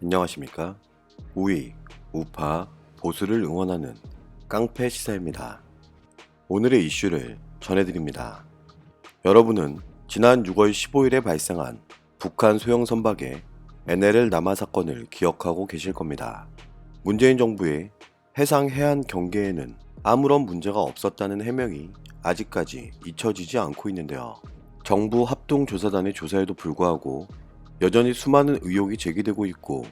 안녕하십니까? 우익, 우파, 보수를 응원하는 깡패 시사입니다. 오늘의 이슈를 전해드립니다. 여러분은 지난 6월 15일에 발생한 북한 소형 선박의 NLL 남하 사건을 기억하고 계실 겁니다. 문재인 정부의 해상 해안 경계에는 아무런 문제가 없었다는 해명이 아직까지 잊혀지지 않고 있는데요. 정부 합동조사단의 조사에도 불구하고 여전히 수많은 의혹이 제기되고 있고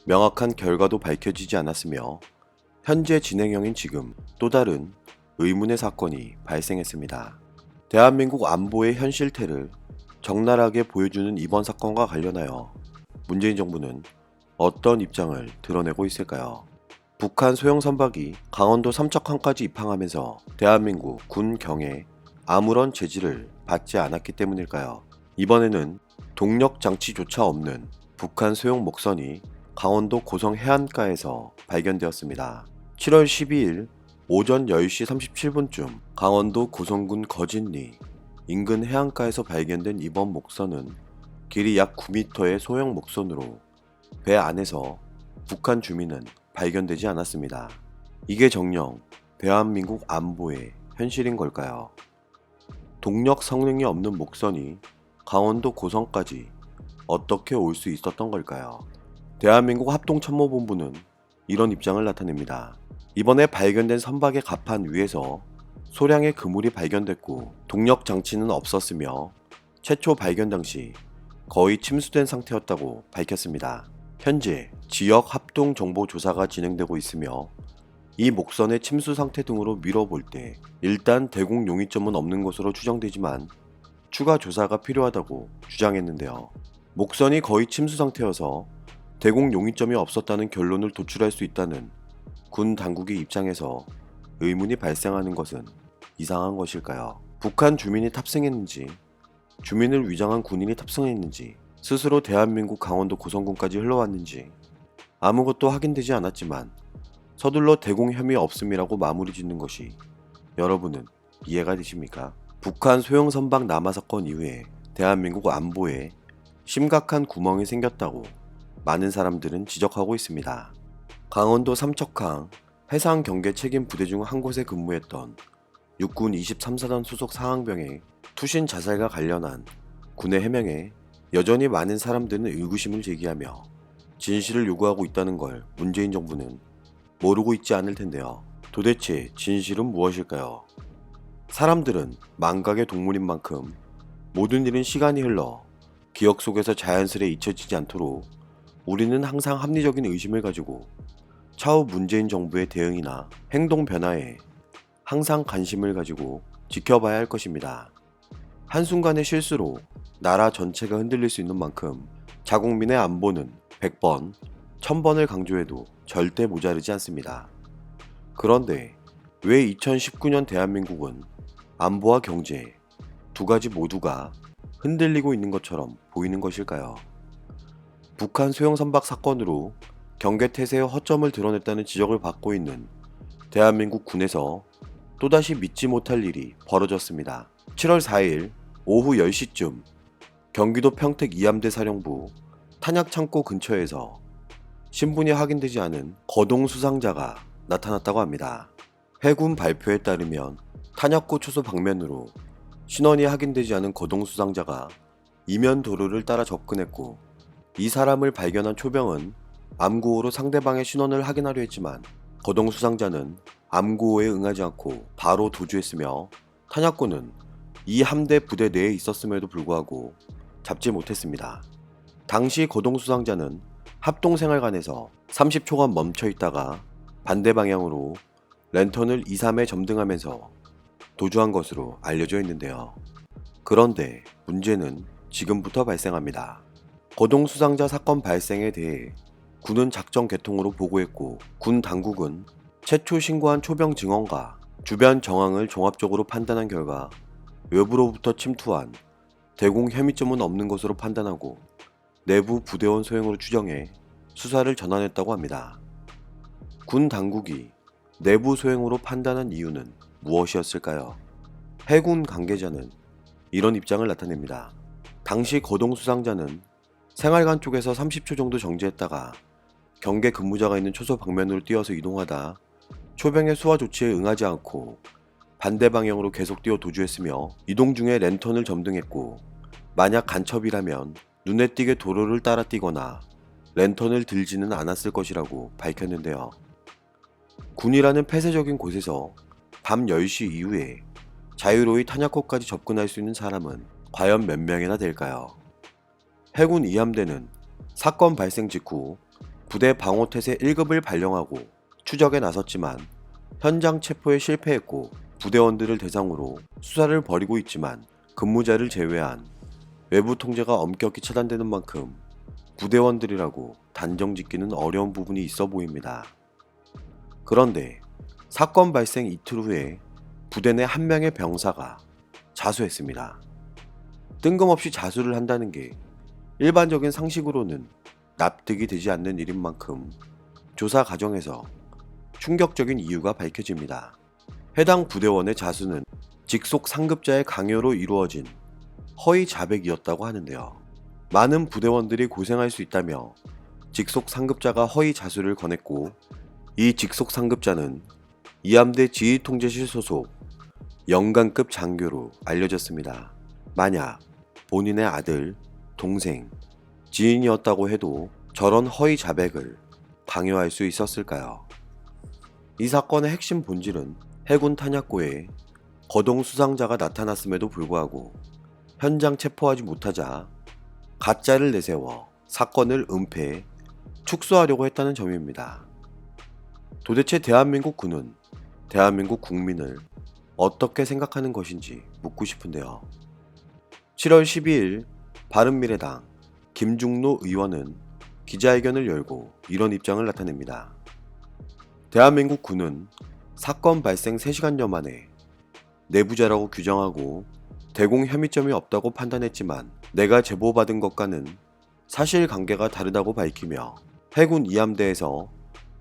명확한 결과도 밝혀지지 않았으며 현재 진행형인 지금 또 다른 의문의 사건이 발생했습니다. 대한민국 안보의 현실태를 적나라하게 보여주는 이번 사건과 관련하여 문재인 정부는 어떤 입장을 드러내고 있을까요? 북한 소형 선박이 강원도 삼척항까지 입항하면서 대한민국 군 경에 아무런 제지를 받지 않았기 때문일까요? 이번에는 동력 장치조차 없는 북한 소형 목선이 강원도 고성 해안가에서 발견되었습니다. 7월 12일 오전 10시 37분쯤 강원도 고성군 거진리 인근 해안가에서 발견된 이번 목선은 길이 약 9m의 소형 목선으로 배 안에서 북한 주민은 발견되지 않았습니다. 이게 정녕 대한민국 안보의 현실인 걸까요? 동력 성능이 없는 목선이 강원도 고성까지 어떻게 올 수 있었던 걸까요? 대한민국 합동참모본부는 이런 입장을 나타냅니다. 이번에 발견된 선박의 갑판 위에서 소량의 그물이 발견됐고 동력 장치는 없었으며 최초 발견 당시 거의 침수된 상태였다고 밝혔습니다. 현재 지역 합동 정보 조사가 진행되고 있으며 이 목선의 침수 상태 등으로 미뤄볼 때 일단 대공 용의점은 없는 것으로 추정되지만 추가 조사가 필요하다고 주장했는데요. 목선이 거의 침수 상태여서 대공 용의점이 없었다는 결론을 도출할 수 있다는 군 당국의 입장에서 의문이 발생하는 것은 이상한 것일까요? 북한 주민이 탑승했는지, 주민을 위장한 군인이 탑승했는지, 스스로 대한민국 강원도 고성군까지 흘러왔는지 아무것도 확인되지 않았지만 서둘러 대공 혐의 없음이라고 마무리 짓는 것이 여러분은 이해가 되십니까? 북한 소형 선박 남하 사건 이후에 대한민국 안보에 심각한 구멍이 생겼다고 많은 사람들은 지적하고 있습니다. 강원도 삼척항 해상경계 책임 부대 중 한 곳에 근무했던 육군 23사단 소속 상황병의 투신 자살과 관련한 군의 해명에 여전히 많은 사람들은 의구심을 제기하며 진실을 요구하고 있다는 걸 문재인 정부는 모르고 있지 않을 텐데요. 도대체 진실은 무엇일까요? 사람들은 망각의 동물인 만큼 모든 일은 시간이 흘러 기억 속에서 자연스레 잊혀지지 않도록 우리는 항상 합리적인 의심을 가지고 차후 문재인 정부의 대응이나 행동 변화에 항상 관심을 가지고 지켜봐야 할 것입니다. 한순간의 실수로 나라 전체가 흔들릴 수 있는 만큼 자국민의 안보는 100번, 1000번을 강조해도 절대 모자르지 않습니다. 그런데 왜 2019년 대한민국은 안보와 경제 두 가지 모두가 흔들리고 있는 것처럼 보이는 것일까요? 북한 소형 선박 사건으로 경계태세의 허점을 드러냈다는 지적을 받고 있는 대한민국 군에서 또다시 믿지 못할 일이 벌어졌습니다. 7월 4일 오후 10시쯤 경기도 평택 이함대 사령부 탄약창고 근처에서 신분이 확인되지 않은 거동 수상자가 나타났다고 합니다. 해군 발표에 따르면 탄약고 초소 방면으로 신원이 확인되지 않은 거동 수상자가 이면 도로를 따라 접근했고 이 사람을 발견한 초병은 암구호로 상대방의 신원을 확인하려 했지만 거동 수상자는 암구호에 응하지 않고 바로 도주했으며 탄약고는 이 함대 부대 내에 있었음에도 불구하고 잡지 못했습니다. 당시 거동 수상자는 합동생활관에서 30초간 멈춰 있다가 반대 방향으로 랜턴을 2, 3회 점등하면서 도주한 것으로 알려져 있는데요. 그런데 문제는 지금부터 발생합니다. 거동 수상자 사건 발생에 대해 군은 작전 개통으로 보고했고 군 당국은 최초 신고한 초병 증언과 주변 정황을 종합적으로 판단한 결과 외부로부터 침투한 대공 혐의점은 없는 것으로 판단하고 내부 부대원 소행으로 추정해 수사를 전환했다고 합니다. 군 당국이 내부 소행으로 판단한 이유는 무엇이었을까요? 해군 관계자는 이런 입장을 나타냅니다. 당시 거동 수상자는 생활관 쪽에서 30초 정도 정지했다가 경계 근무자가 있는 초소 방면으로 뛰어서 이동하다 초병의 수화 조치에 응하지 않고 반대 방향으로 계속 뛰어 도주했으며 이동 중에 랜턴을 점등했고, 만약 간첩이라면 눈에 띄게 도로를 따라 뛰거나 랜턴을 들지는 않았을 것이라고 밝혔는데요. 군이라는 폐쇄적인 곳에서 밤 10시 이후에 자유로이 탄약고까지 접근할 수 있는 사람은 과연 몇 명이나 될까요? 해군 2함대는 사건 발생 직후 부대 방호태세 1급을 발령하고 추적에 나섰지만 현장 체포에 실패했고, 부대원들을 대상으로 수사를 벌이고 있지만 근무자를 제외한 외부 통제가 엄격히 차단되는 만큼 부대원들이라고 단정 짓기는 어려운 부분이 있어 보입니다. 그런데 사건 발생 이틀 후에 부대 내 한 명의 병사가 자수했습니다. 뜬금없이 자수를 한다는 게 일반적인 상식으로는 납득이 되지 않는 일인 만큼 조사 과정에서 충격적인 이유가 밝혀집니다. 해당 부대원의 자수는 직속 상급자의 강요로 이루어진 허위 자백이었다고 하는데요. 많은 부대원들이 고생할 수 있다며 직속 상급자가 허위 자수를 권했고, 이 직속 상급자는 이함대 지휘통제실 소속 영관급 장교로 알려졌습니다. 만약 본인의 아들, 동생, 지인이었다고 해도 저런 허위 자백을 강요할 수 있었을까요? 이 사건의 핵심 본질은 해군 탄약고에 거동 수상자가 나타났음에도 불구하고 현장 체포하지 못하자 가짜를 내세워 사건을 은폐, 축소하려고 했다는 점입니다. 도대체 대한민국 군은 대한민국 국민을 어떻게 생각하는 것인지 묻고 싶은데요. 7월 12일 바른미래당 김중로 의원은 기자회견을 열고 이런 입장을 나타냅니다. 대한민국 군은 사건 발생 3시간여 만에 내부자라고 규정하고 대공 혐의점이 없다고 판단했지만 내가 제보받은 것과는 사실관계가 다르다고 밝히며 해군 2함대에서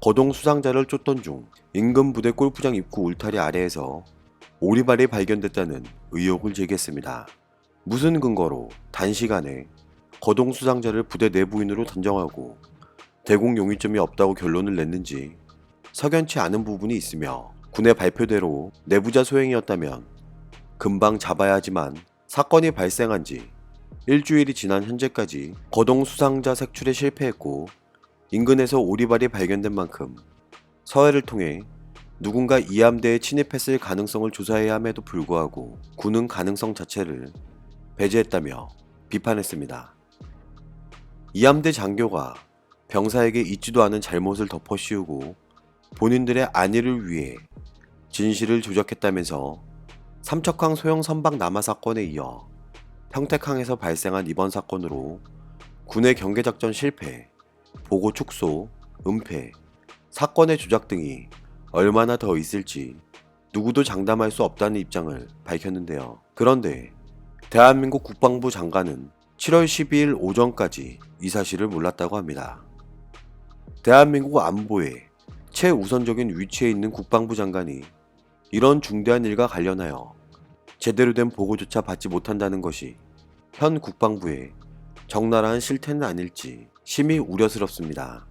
거동 수상자를 쫓던 중 인근 부대 골프장 입구 울타리 아래에서 오리발이 발견됐다는 의혹을 제기했습니다. 무슨 근거로 단시간에 거동 수상자를 부대 내부인으로 단정하고 대공 용의점이 없다고 결론을 냈는지 석연치 않은 부분이 있으며, 군의 발표대로 내부자 소행이었다면 금방 잡아야 하지만 사건이 발생한 지 일주일이 지난 현재까지 거동 수상자 색출에 실패했고, 인근에서 오리발이 발견된 만큼 서해를 통해 누군가 이함대에 침입했을 가능성을 조사해야 함에도 불구하고 군은 가능성 자체를 배제했다며 비판했습니다. 이함대 장교가 병사에게 있지도 않은 잘못을 덮어씌우고 본인들의 안위를 위해 진실을 조작했다면서 삼척항 소형 선박 남하 사건에 이어 평택항에서 발생한 이번 사건으로 군의 경계작전 실패, 보고 축소, 은폐, 사건의 조작 등이 얼마나 더 있을지 누구도 장담할 수 없다는 입장을 밝혔는데요. 그런데 대한민국 국방부 장관은 7월 12일 오전까지 이 사실을 몰랐다고 합니다. 대한민국 안보에 최우선적인 위치에 있는 국방부 장관이 이런 중대한 일과 관련하여 제대로 된 보고조차 받지 못한다는 것이 현 국방부의 적나라한 실태는 아닐지 심히 우려스럽습니다.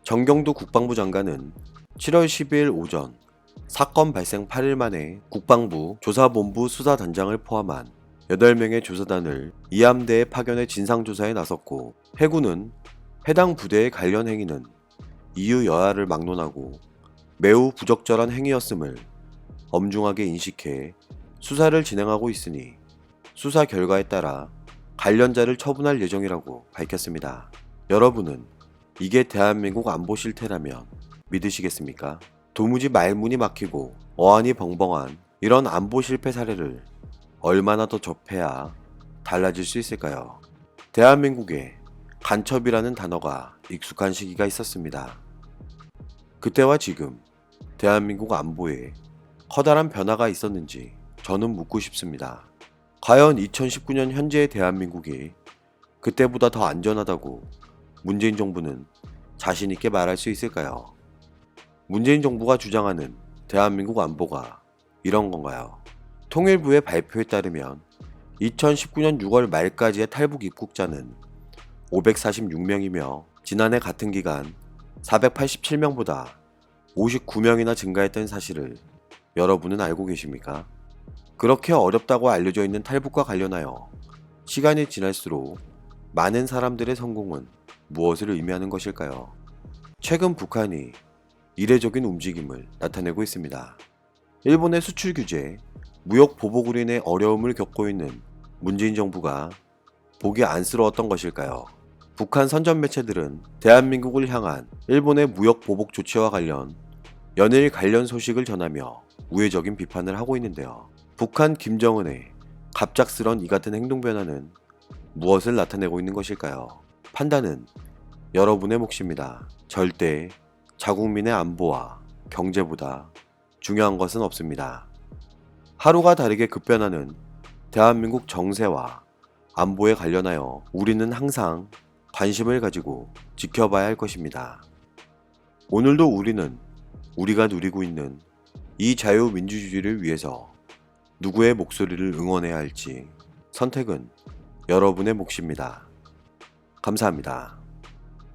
정경두 국방부 장관은 7월 12일 오전 사건 발생 8일 만에 국방부 조사본부 수사단장을 포함한 8명의 조사단을 이함대에 파견해 진상조사에 나섰고, 해군은 해당 부대의 관련 행위는 이유 여하를 막론하고 매우 부적절한 행위였음을 엄중하게 인식해 수사를 진행하고 있으니 수사 결과에 따라 관련자를 처분할 예정이라고 밝혔습니다. 여러분은 이게 대한민국 안보 실태라면 믿으시겠습니까? 도무지 말문이 막히고 어안이 벙벙한 이런 안보 실패 사례를 얼마나 더 접해야 달라질 수 있을까요? 대한민국에 간첩이라는 단어가 익숙한 시기가 있었습니다. 그때와 지금 대한민국 안보에 커다란 변화가 있었는지 저는 묻고 싶습니다. 과연 2019년 현재의 대한민국이 그때보다 더 안전하다고 문재인 정부는 자신있게 말할 수 있을까요? 문재인 정부가 주장하는 대한민국 안보가 이런 건가요? 통일부의 발표에 따르면 2019년 6월 말까지의 탈북 입국자는 546명이며 지난해 같은 기간 487명보다 59명이나 증가했던 사실을 여러분은 알고 계십니까? 그렇게 어렵다고 알려져 있는 탈북과 관련하여 시간이 지날수록 많은 사람들의 성공은 무엇을 의미하는 것일까요? 최근 북한이 이례적인 움직임을 나타내고 있습니다. 일본의 수출 규제, 무역 보복으로 인해 어려움을 겪고 있는 문재인 정부가 보기 안쓰러웠던 것일까요? 북한 선전 매체들은 대한민국을 향한 일본의 무역 보복 조치와 관련 연일 관련 소식을 전하며 우회적인 비판을 하고 있는데요. 북한 김정은의 갑작스런 이 같은 행동 변화는 무엇을 나타내고 있는 것일까요? 판단은 여러분의 몫입니다. 절대 자국민의 안보와 경제보다 중요한 것은 없습니다. 하루가 다르게 급변하는 대한민국 정세와 안보에 관련하여 우리는 항상 관심을 가지고 지켜봐야 할 것입니다. 오늘도 우리는 우리가 누리고 있는 이 자유민주주의를 위해서 누구의 목소리를 응원해야 할지 선택은 여러분의 몫입니다. 감사합니다.